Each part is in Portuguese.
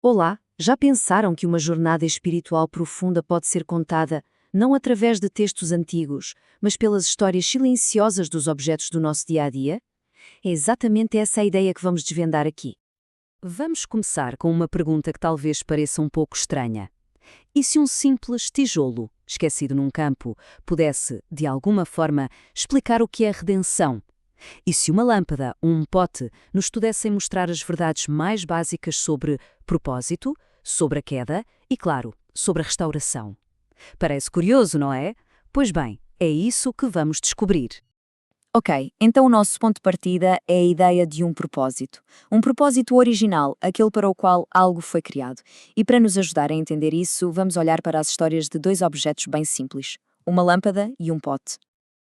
Olá, já pensaram que uma jornada espiritual profunda pode ser contada não através de textos antigos, mas pelas histórias silenciosas dos objetos do nosso dia a dia? É exatamente essa a ideia que vamos desvendar aqui. Vamos começar com uma pergunta que talvez pareça um pouco estranha. E se um simples tijolo, esquecido num campo, pudesse, de alguma forma, explicar o que é redenção? E se uma lâmpada ou um pote nos pudessem mostrar as verdades mais básicas sobre propósito, sobre a queda e, claro, sobre a restauração? Parece curioso, não é? Pois bem, é isso que vamos descobrir. Ok, então o nosso ponto de partida é a ideia de um propósito. Um propósito original, aquele para o qual algo foi criado. E para nos ajudar a entender isso, vamos olhar para as histórias de dois objetos bem simples: uma lâmpada e um pote.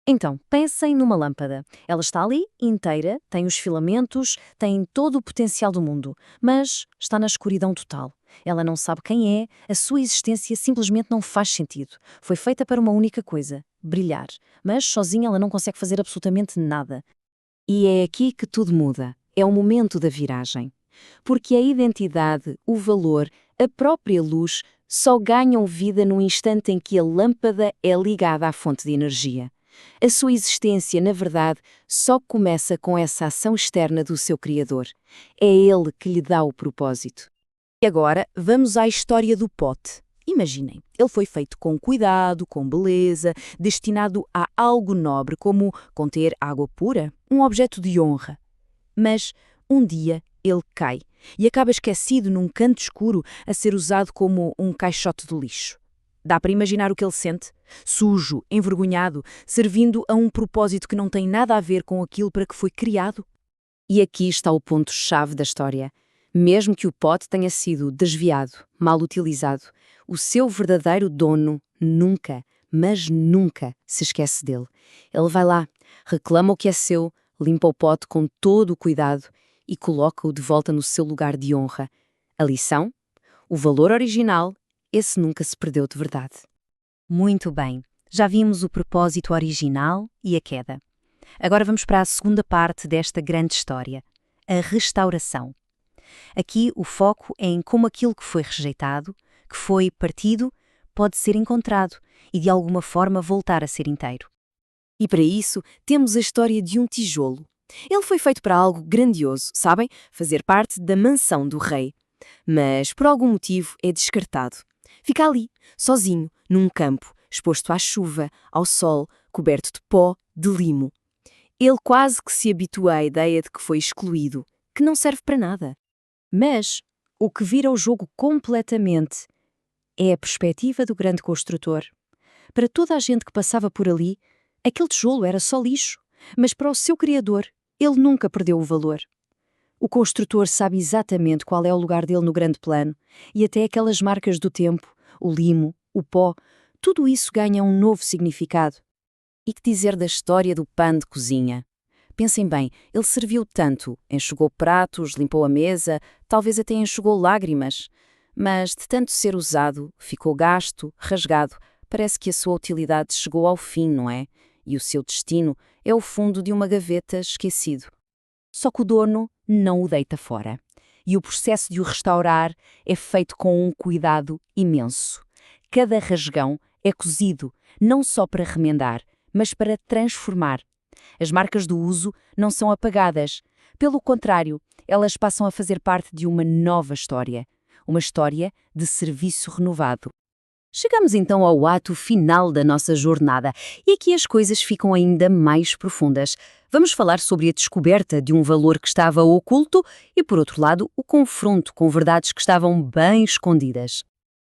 Então, pensem numa lâmpada. Ela está ali, inteira, tem os filamentos, tem todo o potencial do mundo, mas está na escuridão total. Ela não sabe quem é, a sua existência simplesmente não faz sentido. Foi feita para uma única coisa: brilhar. Mas sozinha ela não consegue fazer absolutamente nada. E é aqui que tudo muda. É o momento da viragem. Porque a identidade, o valor, a própria luz só ganham vida no instante em que a lâmpada é ligada à fonte de energia. A sua existência, na verdade, só começa com essa ação externa do seu Criador. É ele que lhe dá o propósito. E agora, vamos à história do pote. Imaginem, ele foi feito com cuidado, com beleza, destinado a algo nobre, como conter água pura, um objeto de honra. Mas, um dia, ele cai e acaba esquecido num canto escuro a ser usado como um caixote de lixo. Dá para imaginar o que ele sente? Sujo, envergonhado, servindo a um propósito que não tem nada a ver com aquilo para que foi criado? E aqui está o ponto-chave da história. Mesmo que o pote tenha sido desviado, mal utilizado, o seu verdadeiro dono nunca, mas nunca se esquece dele. Ele vai lá, reclama o que é seu, limpa o pote com todo o cuidado e coloca-o de volta no seu lugar de honra. A lição? O valor original, esse nunca se perdeu de verdade. Muito bem, já vimos o propósito original e a queda. Agora vamos para a segunda parte desta grande história, a restauração. Aqui o foco é em como aquilo que foi rejeitado, que foi partido, pode ser encontrado e de alguma forma voltar a ser inteiro. E para isso temos a história de um tijolo. Ele foi feito para algo grandioso, sabem? Fazer parte da mansão do rei. Mas por algum motivo é descartado. Fica ali, sozinho, num campo, exposto à chuva, ao sol, coberto de pó, de limo. Ele quase que se habitua à ideia de que foi excluído, que não serve para nada. Mas o que vira o jogo completamente é a perspectiva do grande construtor. Para toda a gente que passava por ali, aquele tijolo era só lixo, mas para o seu criador, ele nunca perdeu o valor. O construtor sabe exatamente qual é o lugar dele no grande plano, e até aquelas marcas do tempo, o limo, o pó, tudo isso ganha um novo significado. E que dizer da história do pano de cozinha? Pensem bem, ele serviu tanto, enxugou pratos, limpou a mesa, talvez até enxugou lágrimas. Mas, de tanto ser usado, ficou gasto, rasgado, parece que a sua utilidade chegou ao fim, não é? E o seu destino é o fundo de uma gaveta esquecido. Só que o dono não o deita fora. E o processo de o restaurar é feito com um cuidado imenso. Cada rasgão é cozido, não só para remendar, mas para transformar. As marcas do uso não são apagadas. Pelo contrário, elas passam a fazer parte de uma nova história. Uma história de serviço renovado. Chegamos então ao ato final da nossa jornada e aqui as coisas ficam ainda mais profundas. Vamos falar sobre a descoberta de um valor que estava oculto e, por outro lado, o confronto com verdades que estavam bem escondidas.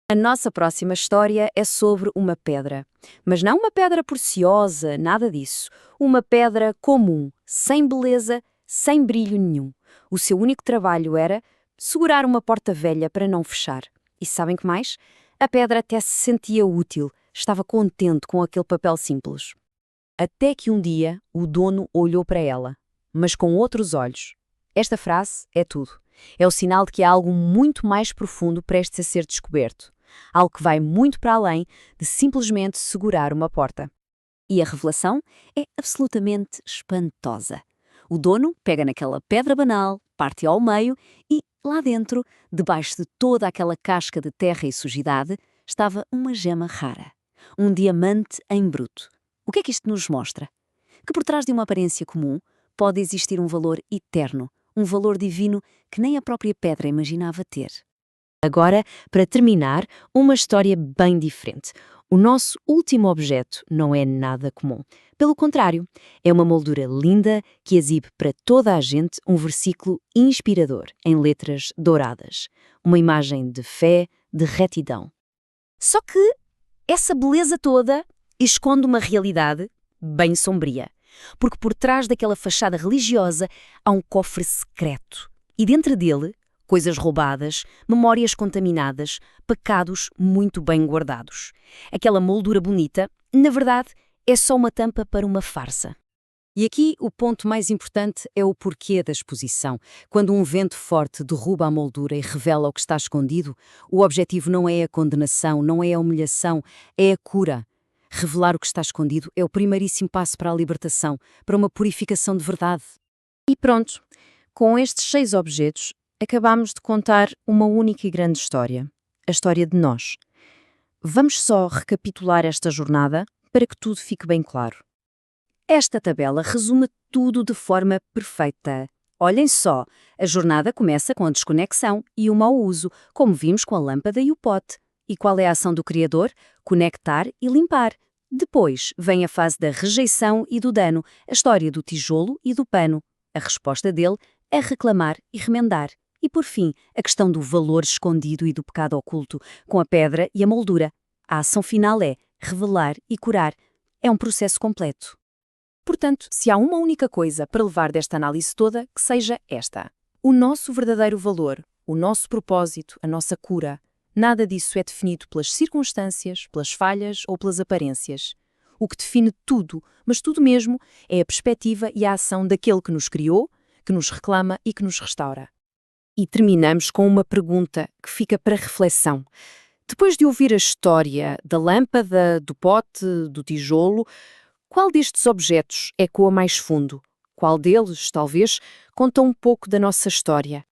A nossa próxima história é sobre uma pedra. Mas não uma pedra preciosa, nada disso. Uma pedra comum, sem beleza, sem brilho nenhum. O seu único trabalho era segurar uma porta velha para não fechar. E sabem que mais? A pedra até se sentia útil, estava contente com aquele papel simples. Até que um dia o dono olhou para ela, mas com outros olhos. Esta frase é tudo. É o sinal de que há algo muito mais profundo prestes a ser descoberto. Algo que vai muito para além de simplesmente segurar uma porta. E a revelação é absolutamente espantosa. O dono pega naquela pedra banal, parte-a ao meio e, lá dentro, debaixo de toda aquela casca de terra e sujidade, estava uma gema rara. Um diamante em bruto. O que é que isto nos mostra? Que por trás de uma aparência comum pode existir um valor eterno, um valor divino que nem a própria pedra imaginava ter. Agora, para terminar, uma história bem diferente. O nosso último objeto não é nada comum. Pelo contrário, é uma moldura linda que exibe para toda a gente um versículo inspirador em letras douradas. Uma imagem de fé, de retidão. Só que essa beleza toda esconde uma realidade bem sombria. Porque por trás daquela fachada religiosa há um cofre secreto. E dentro dele, coisas roubadas, memórias contaminadas, pecados muito bem guardados. Aquela moldura bonita, na verdade, é só uma tampa para uma farsa. E aqui o ponto mais importante é o porquê da exposição. Quando um vento forte derruba a moldura e revela o que está escondido, o objetivo não é a condenação, não é a humilhação, é a cura. Revelar o que está escondido é o primeiríssimo passo para a libertação, para uma purificação de verdade. E pronto, com estes 6 objetos, acabamos de contar uma única e grande história. A história de nós. Vamos só recapitular esta jornada para que tudo fique bem claro. Esta tabela resume tudo de forma perfeita. Olhem só, a jornada começa com a desconexão e o mau uso, como vimos com a lâmpada e o pote. E qual é a ação do Criador? Conectar e limpar. Depois vem a fase da rejeição e do dano, a história do tijolo e do pano. A resposta dele é reclamar e remendar. E por fim, a questão do valor escondido e do pecado oculto, com a pedra e a moldura. A ação final é revelar e curar. É um processo completo. Portanto, se há uma única coisa para levar desta análise toda, que seja esta. O nosso verdadeiro valor, o nosso propósito, a nossa cura, nada disso é definido pelas circunstâncias, pelas falhas ou pelas aparências. O que define tudo, mas tudo mesmo, é a perspectiva e a ação daquele que nos criou, que nos reclama e que nos restaura. E terminamos com uma pergunta que fica para reflexão. Depois de ouvir a história da lâmpada, do pote, do tijolo, qual destes objetos ecoa mais fundo? Qual deles, talvez, conta um pouco da nossa história?